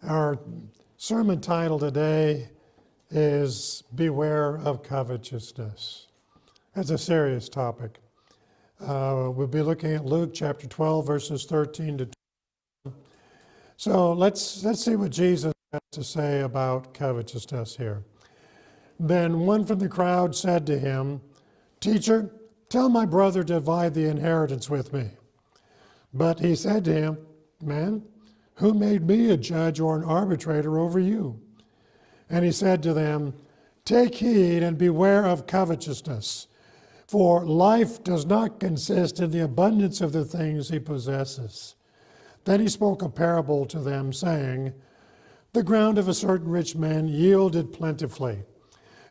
Our sermon title today is Beware of Covetousness. That's a serious topic. We'll be looking at Luke chapter 12, verses 13 to 20. So let's see what Jesus has to say about covetousness here. Then one from the crowd said to him, "Teacher, tell my brother to divide the inheritance with me." But he said to him, "Man, who made me a judge or an arbitrator over you?" And he said to them, "Take heed and beware of covetousness, for life does not consist in the abundance of the things he possesses." Then he spoke a parable to them, saying, "The ground of a certain rich man yielded plentifully.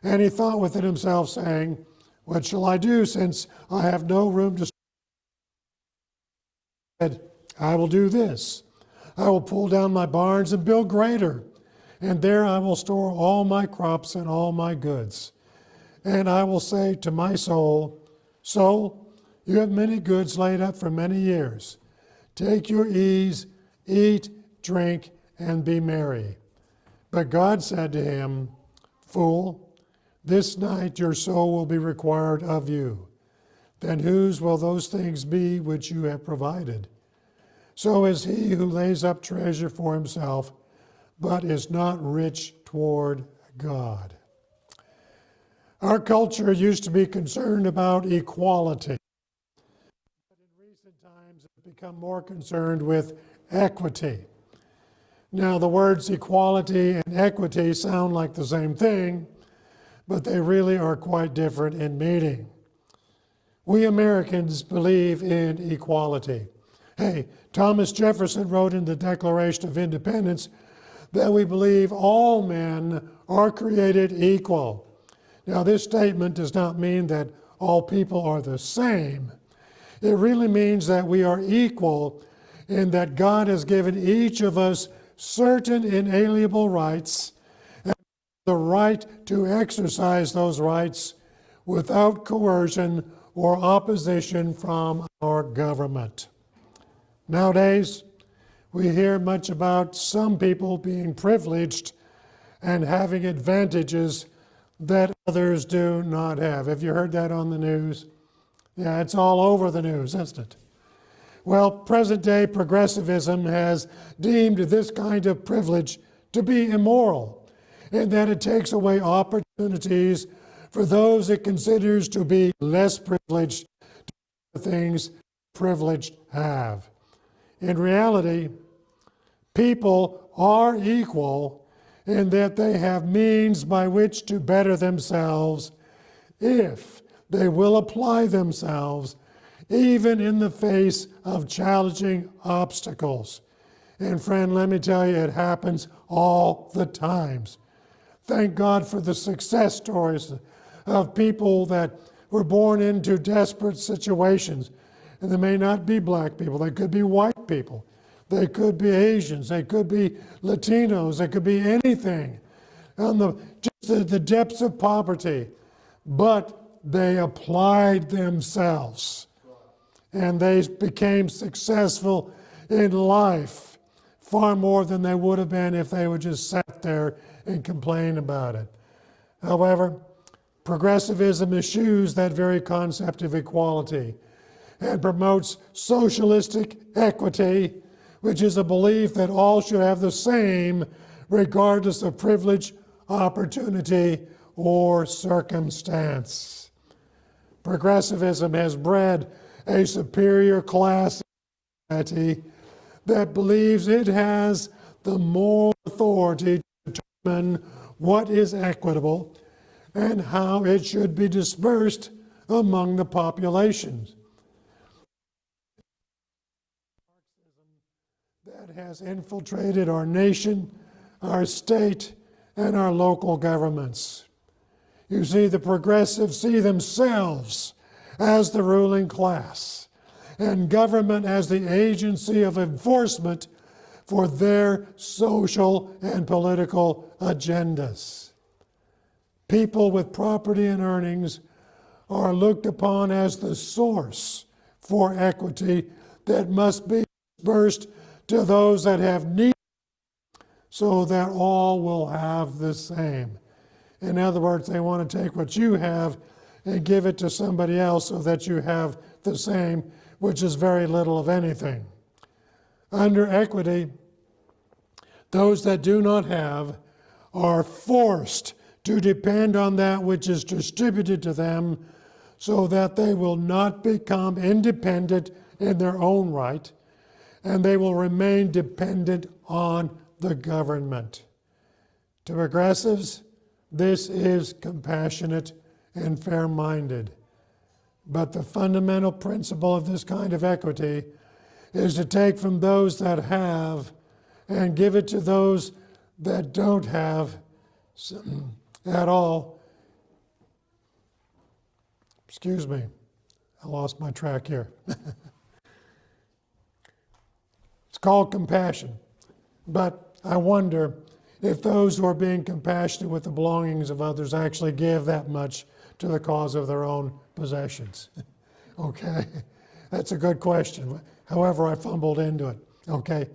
And he thought within himself, saying, 'What shall I do, since I have no room to store?' I will do this. I will pull down my barns and build greater, and there I will store all my crops and all my goods. And I will say to my soul, 'Soul, you have many goods laid up for many years. Take your ease, eat, drink, and be merry.' But God said to him, 'Fool, this night your soul will be required of you. Then whose will those things be which you have provided? So is he who lays up treasure for himself, but is not rich toward God." Our culture used to be concerned about equality, but in recent times it's become more concerned with equity. Now, the words equality and equity sound like the same thing, but they really are quite different in meaning. We Americans believe in equality. Hey, Thomas Jefferson wrote in the Declaration of Independence that we believe all men are created equal. Now, this statement does not mean that all people are the same. It really means that we are equal in that God has given each of us certain inalienable rights and the right to exercise those rights without coercion or opposition from our government. Nowadays, we hear much about some people being privileged and having advantages that others do not have. Have you heard that on the news? Yeah, it's all over the news, isn't it? Well, present-day progressivism has deemed this kind of privilege to be immoral, in that it takes away opportunities for those it considers to be less privileged to do the things privileged have. In reality, people are equal in that they have means by which to better themselves if they will apply themselves even in the face of challenging obstacles. And friend, let me tell you, it happens all the times. Thank God for the success stories of people that were born into desperate situations. And they may not be black people, they could be white people, they could be Asians, they could be Latinos, they could be anything on the depths of poverty. But they applied themselves and they became successful in life far more than they would have been if they would just sat there and complain about it. However, progressivism eschews that very concept of equality and promotes socialistic equity, which is a belief that all should have the same regardless of privilege, opportunity, or circumstance. Progressivism has bred a superior class in society that believes it has the moral authority to determine what is equitable and how it should be dispersed among the populations. That has infiltrated our nation, our state, and our local governments. You see, the progressives see themselves as the ruling class and government as the agency of enforcement for their social and political agendas. People with property and earnings are looked upon as the source for equity that must be dispersed to those that have need. so that all will have the same. In other words, they want to take what you have and give it to somebody else so that you have the same, which is very little of anything. Under equity, those that do not have are forced to depend on that which is distributed to them so that they will not become independent in their own right, and they will remain dependent on the government. To progressives, this is compassionate and fair-minded. But the fundamental principle of this kind of equity is to take from those that have and give it to those that don't have at all. Excuse me, I lost my track here. It's called compassion. But I wonder if those who are being compassionate with the belongings of others actually give that much to the cause of their own possessions. Okay? That's a good question. However, I fumbled into it. Okay?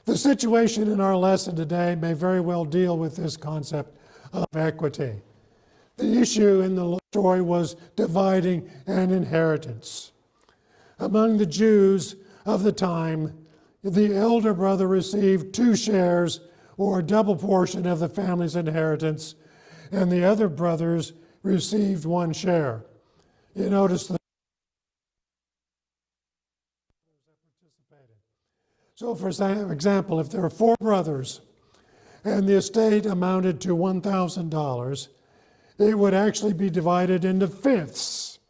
The situation in our lesson today may very well deal with this concept of equity. The issue in the story was dividing an inheritance. Among the Jews of the time, the elder brother received 2 shares or a double portion of the family's inheritance, and the other brothers received 1 share. You notice the So for example, if there are 4 brothers and the estate amounted to $1,000, it would actually be divided into fifths.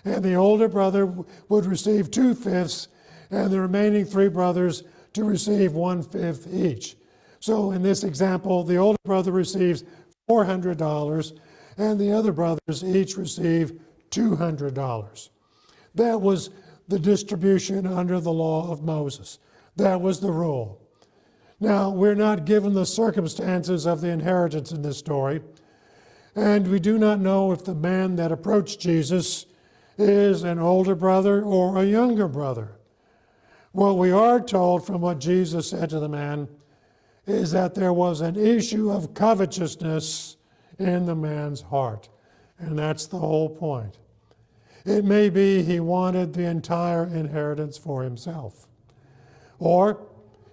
And the older brother would receive 2/5, and the remaining 3 brothers to receive 1/5 each. So in this example, the older brother receives $400, and the other brothers each receive $200. That was the distribution under the law of Moses. That was the rule. Now, we're not given the circumstances of the inheritance in this story, and we do not know if the man that approached Jesus is an older brother or a younger brother. What we are told from what Jesus said to the man is that there was an issue of covetousness in the man's heart, and that's the whole point. It may be he wanted the entire inheritance for himself. Or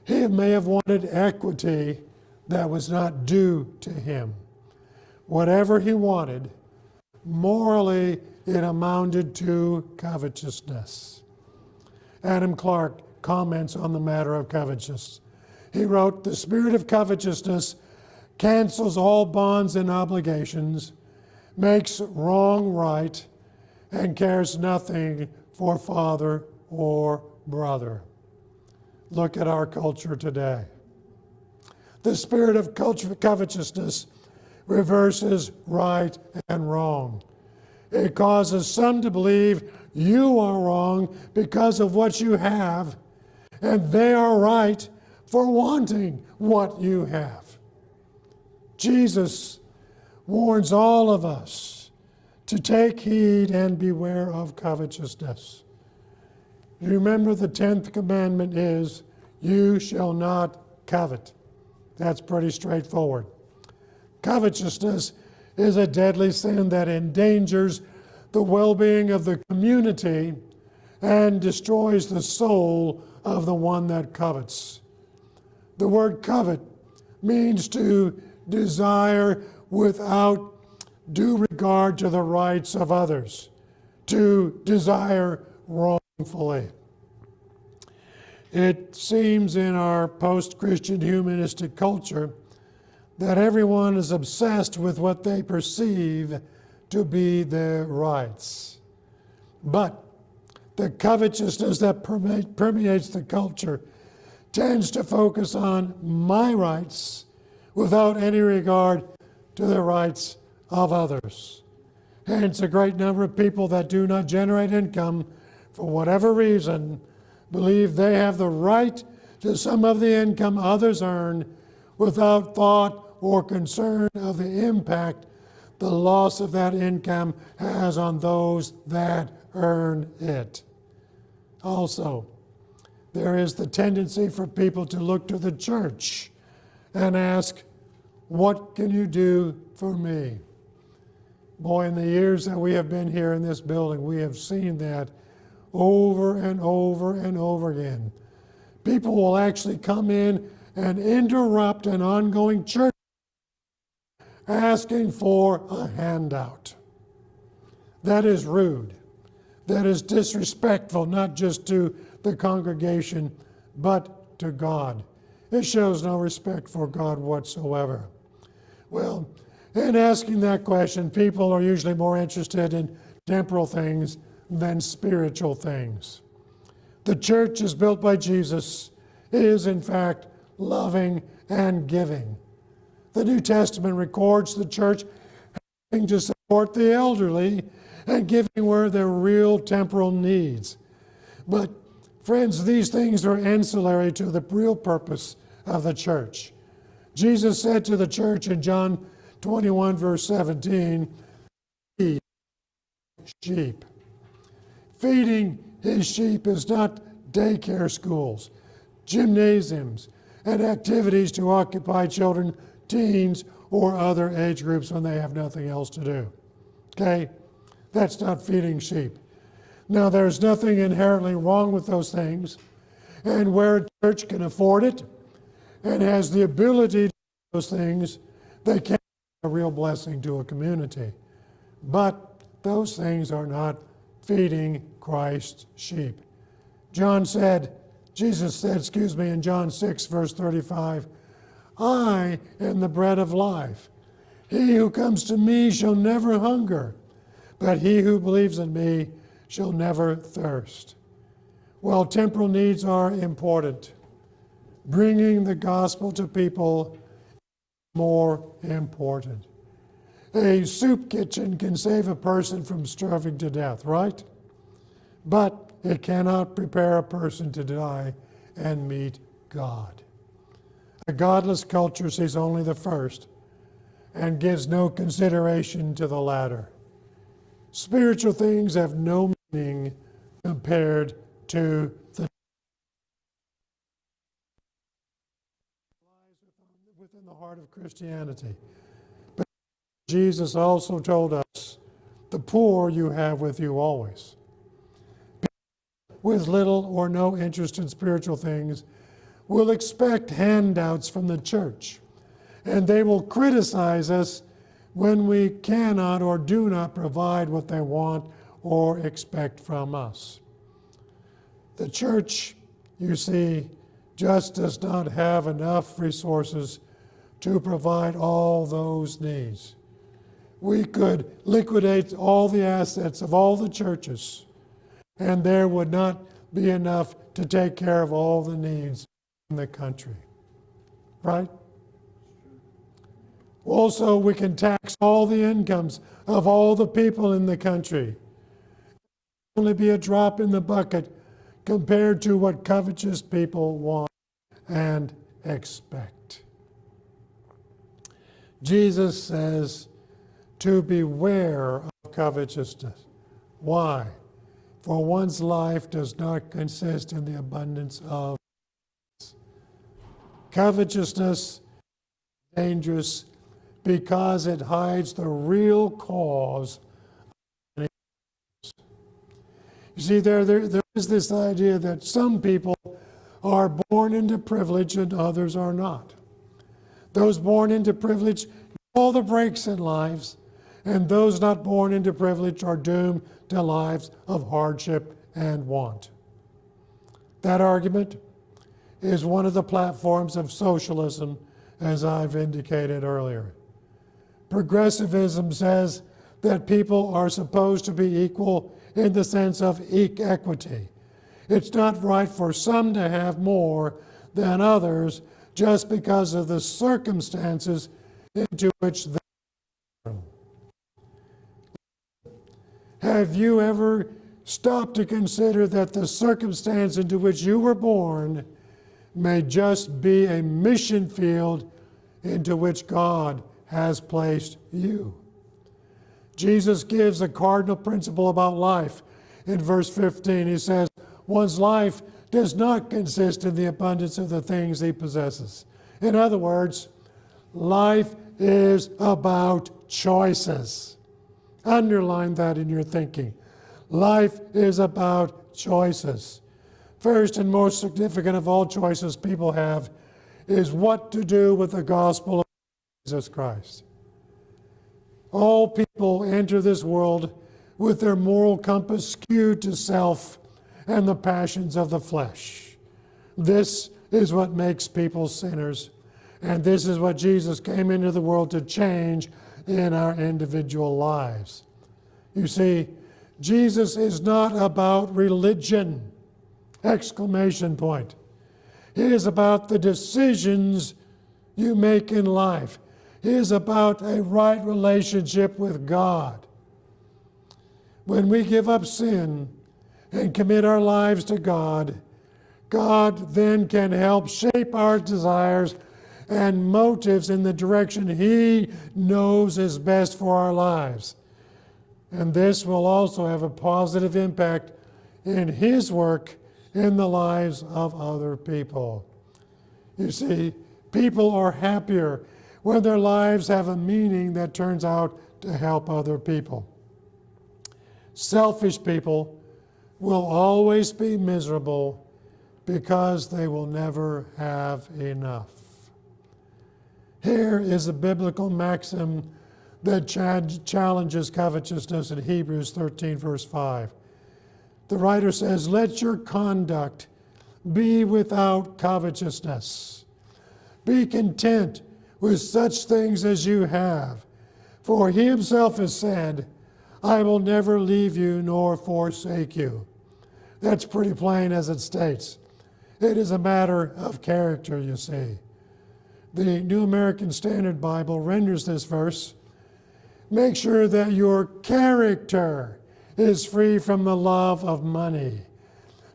he may have wanted equity that was not due to him. Whatever he wanted, morally it amounted to covetousness. Adam Clarke comments on the matter of covetousness. He wrote, "The spirit of covetousness cancels all bonds and obligations, makes wrong right, and cares nothing for father or brother." Look at our culture today. The spirit of covetousness reverses right and wrong. It causes some to believe you are wrong because of what you have, and they are right for wanting what you have. Jesus warns all of us to take heed and beware of covetousness. You remember the 10th commandment is, you shall not covet. That's pretty straightforward. Covetousness is a deadly sin that endangers the well-being of the community and destroys the soul of the one that covets. The word covet means to desire without due regard to the rights of others, to desire wrongfully. It seems in our post-Christian humanistic culture that everyone is obsessed with what they perceive to be their rights. But the covetousness that permeates the culture tends to focus on my rights without any regard to the rights of others. Hence, a great number of people that do not generate income for whatever reason believe they have the right to some of the income others earn without thought or concern of the impact the loss of that income has on those that earn it. Also, there is the tendency for people to look to the church and ask, what can you do for me? Boy, in the years that we have been here in this building, we have seen that over and over and over again. People will actually come in and interrupt an ongoing church asking for a handout. That is rude. That is disrespectful, not just to the congregation, but to God. It shows no respect for God whatsoever. Well, in asking that question, people are usually more interested in temporal things than spiritual things. The church is built by Jesus, is in fact loving and giving. The New Testament records the church having to support the elderly and giving where their real temporal needs. But friends, these things are ancillary to the real purpose of the church. Jesus said to the church in John 21, verse 17, feed sheep. Feeding his sheep is not daycare schools, gymnasiums, and activities to occupy children, teens, or other age groups when they have nothing else to do. Okay? That's not feeding sheep. Now, there's nothing inherently wrong with those things, and where a church can afford it and has the ability to do those things, they can be a real blessing to a community. But those things are not feeding Christ's sheep. Jesus said, in John 6, verse 35, I am the bread of life. He who comes to me shall never hunger, but he who believes in me shall never thirst. Well, temporal needs are important. Bringing the gospel to people is more important. A soup kitchen can save a person from starving to death, right? But it cannot prepare a person to die and meet God. A godless culture sees only the first and gives no consideration to the latter. Spiritual things have no meaning compared to the lies within the heart of Christianity. But Jesus also told us, the poor you have with you always. People with little or no interest in spiritual things will expect handouts from the church, and they will criticize us when we cannot or do not provide what they want or expect from us. The church, you see, just does not have enough resources to provide all those needs. We could liquidate all the assets of all the churches, and there would not be enough to take care of all the needs in the country. Right? Also, we can tax all the incomes of all the people in the country. Only be a drop in the bucket compared to what covetous people want and expect. Jesus says to beware of covetousness. Why? For one's life does not consist in the abundance of. Covetousness is dangerous because it hides the real cause. You see, there is this idea that some people are born into privilege and others are not. Those born into privilege get all the breaks in lives, and those not born into privilege are doomed to lives of hardship and want. That argument is one of the platforms of socialism, as I've indicated earlier. Progressivism says that people are supposed to be equal in the sense of equity. It's not right for some to have more than others just because of the circumstances into which they are. Have you ever stopped to consider that the circumstance into which you were born may just be a mission field into which God has placed you? Jesus gives a cardinal principle about life. In verse 15, he says, one's life does not consist in the abundance of the things he possesses. In other words, life is about choices. Underline that in your thinking. Life is about choices. First and most significant of all choices people have is what to do with the gospel of Jesus Christ. All people enter this world with their moral compass skewed to self and the passions of the flesh. This is what makes people sinners, and this is what Jesus came into the world to change in our individual lives. You see, Jesus is not about religion! Exclamation point. It is about the decisions you make in life. It is about a right relationship with God. When we give up sin and commit our lives to God, God then can help shape our desires and motives in the direction He knows is best for our lives. And this will also have a positive impact in His work in the lives of other people. You see, people are happier when their lives have a meaning that turns out to help other people. Selfish people will always be miserable because they will never have enough. Here is a biblical maxim that challenges covetousness in Hebrews 13, verse 5. The writer says, "Let your conduct be without covetousness. Be content with such things as you have. For He Himself has said, I will never leave you nor forsake you." That's pretty plain as it states. It is a matter of character, you see. The New American Standard Bible renders this verse, "Make sure that your character is free from the love of money,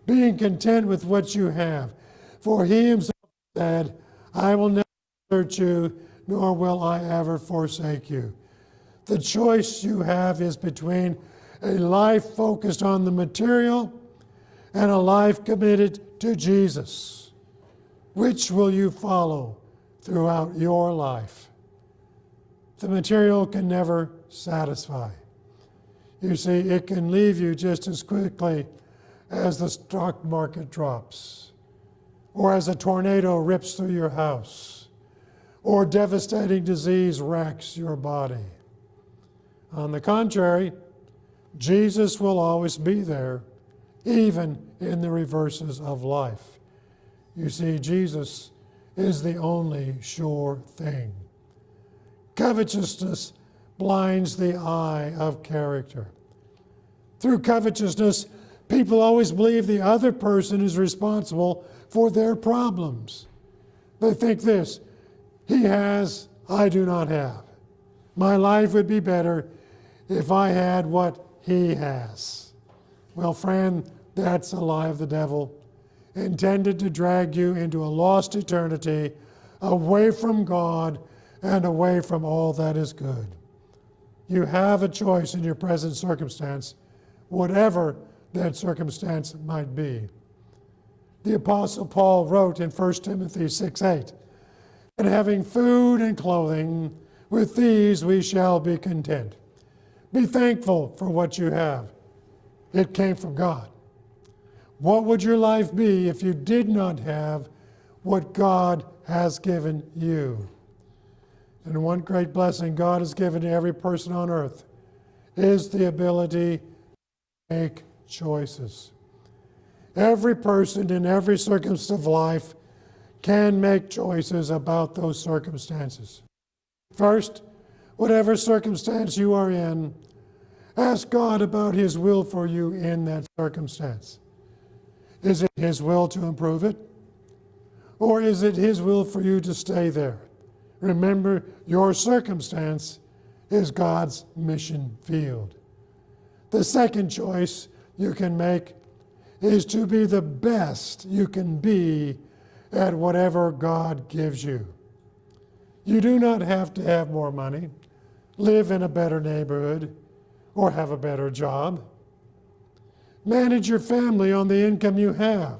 being content with what you have. For He Himself said, I will never desert you, nor will I ever forsake you." The choice you have is between a life focused on the material and a life committed to Jesus. Which will you follow throughout your life? The material can never satisfy. You see, it can leave you just as quickly as the stock market drops, or as a tornado rips through your house, or devastating disease wrecks your body. On the contrary, Jesus will always be there, even in the reverses of life. You see, Jesus is the only sure thing. Covetousness blinds the eye of character. Through covetousness, people always believe the other person is responsible for their problems. They think this: he has, I do not have. My life would be better if I had what he has. Well, friend, that's a lie of the devil, intended to drag you into a lost eternity, away from God and away from all that is good. You have a choice in your present circumstance, whatever that circumstance might be. The Apostle Paul wrote in 1 Timothy 6:8, "And having food and clothing, with these we shall be content." Be thankful for what you have. It came from God. What would your life be if you did not have what God has given you? And one great blessing God has given to every person on earth is the ability to make choices. Every person in every circumstance of life can make choices about those circumstances. First, whatever circumstance you are in, ask God about His will for you in that circumstance. Is it His will to improve it? Or is it His will for you to stay there? Remember, your circumstance is God's mission field. The second choice you can make is to be the best you can be at whatever God gives you. You do not have to have more money, live in a better neighborhood, or have a better job. Manage your family on the income you have.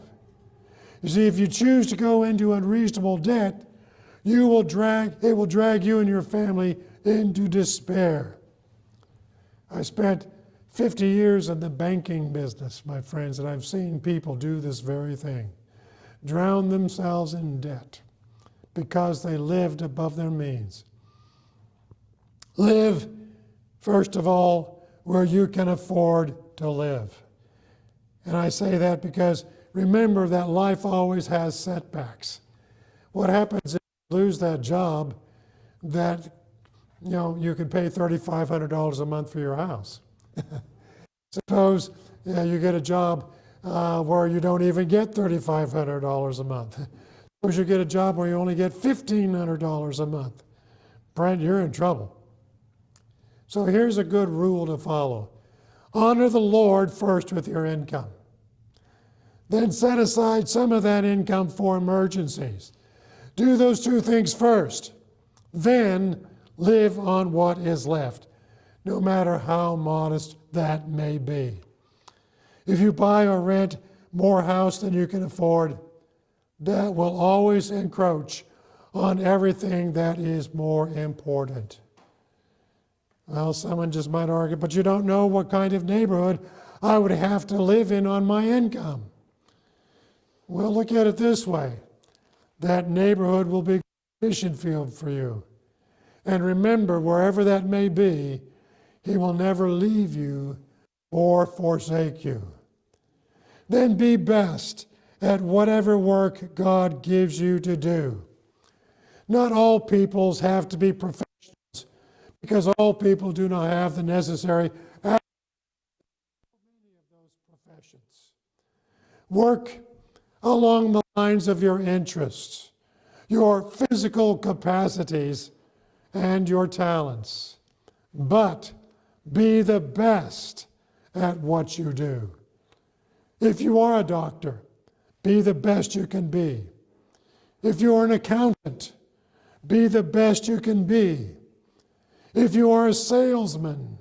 You see, if you choose to go into unreasonable debt, It will drag you and your family into despair. I spent 50 years in the banking business, my friends, and I've seen people do this very thing. Drown themselves in debt because they lived above their means. Live, first of all, where you can afford to live. And I say that because remember that life always has setbacks. What happens if you lose that job that you can pay $3,500 a month for your house? Suppose you get a job where you don't even get $3,500 a month. Suppose you get a job where you only get $1,500 a month. Brent, you're in trouble. So here's a good rule to follow. Honor the Lord first with your income. Then set aside some of that income for emergencies. Do those two things first. Then live on what is left, no matter how modest that may be. If you buy or rent more house than you can afford, that will always encroach on everything that is more important. Well, someone just might argue, but you don't know what kind of neighborhood I would have to live in on my income. Well, look at it this way. That neighborhood will be a mission field for you. And remember, wherever that may be, He will never leave you or forsake you. Then be best at whatever work God gives you to do. Not all peoples have to be professionals, because all people do not have the necessary many of those professions. Work along the lines of your interests, your physical capacities, and your talents. But be the best at what you do. If you are a doctor, be the best you can be. If you are an accountant, be the best you can be. If you are a salesman,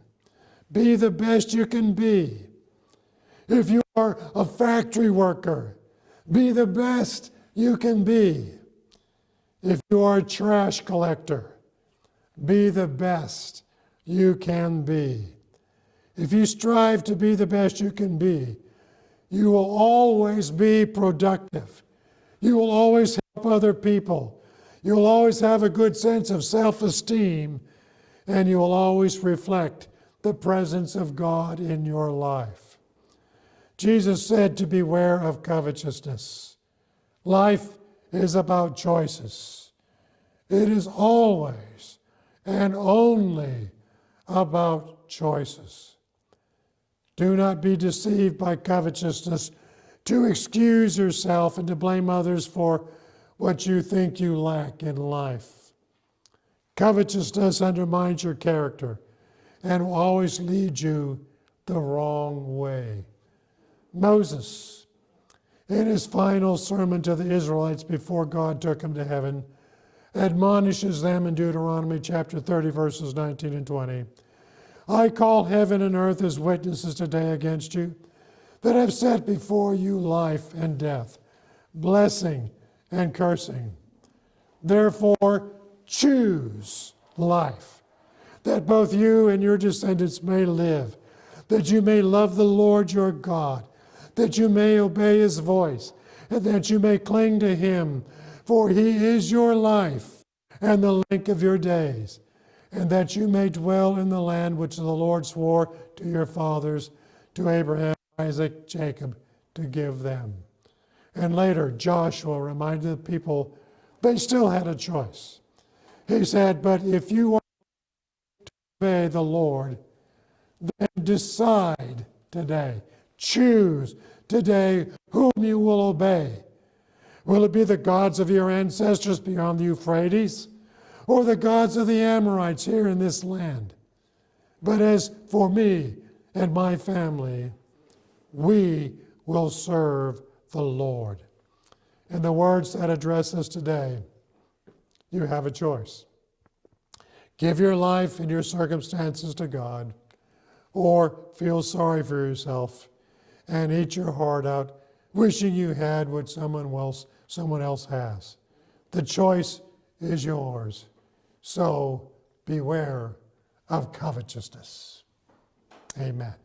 be the best you can be. If you are a factory worker, be the best you can be. If you are a trash collector, be the best you can be. If you strive to be the best you can be, you will always be productive. You will always help other people. You will always have a good sense of self-esteem, and you will always reflect the presence of God in your life. Jesus said to beware of covetousness. Life is about choices. It is always and only about choices. Do not be deceived by covetousness to excuse yourself and to blame others for what you think you lack in life. Covetousness undermines your character and will always lead you the wrong way. Moses, in his final sermon to the Israelites before God took him to heaven, admonishes them in Deuteronomy chapter 30, verses 19 and 20. I call heaven and earth as witnesses today against you, that I've set before you life and death, blessing and cursing. Therefore, choose life, that both you and your descendants may live, that you may love the Lord your God, that you may obey His voice, and that you may cling to Him, for He is your life and the length of your days, and that you may dwell in the land which the Lord swore to your fathers, to Abraham, Isaac, Jacob, to give them. And later, Joshua reminded the people they still had a choice. He said, but if you want to obey the Lord, then decide today, choose today whom you will obey. Will it be the gods of your ancestors beyond the Euphrates, or the gods of the Amorites here in this land? But as for me and my family, we will serve the Lord. In the words that address us today, you have a choice. Give your life and your circumstances to God, or feel sorry for yourself and eat your heart out, wishing you had what someone else has. The choice is yours. So beware of covetousness. Amen.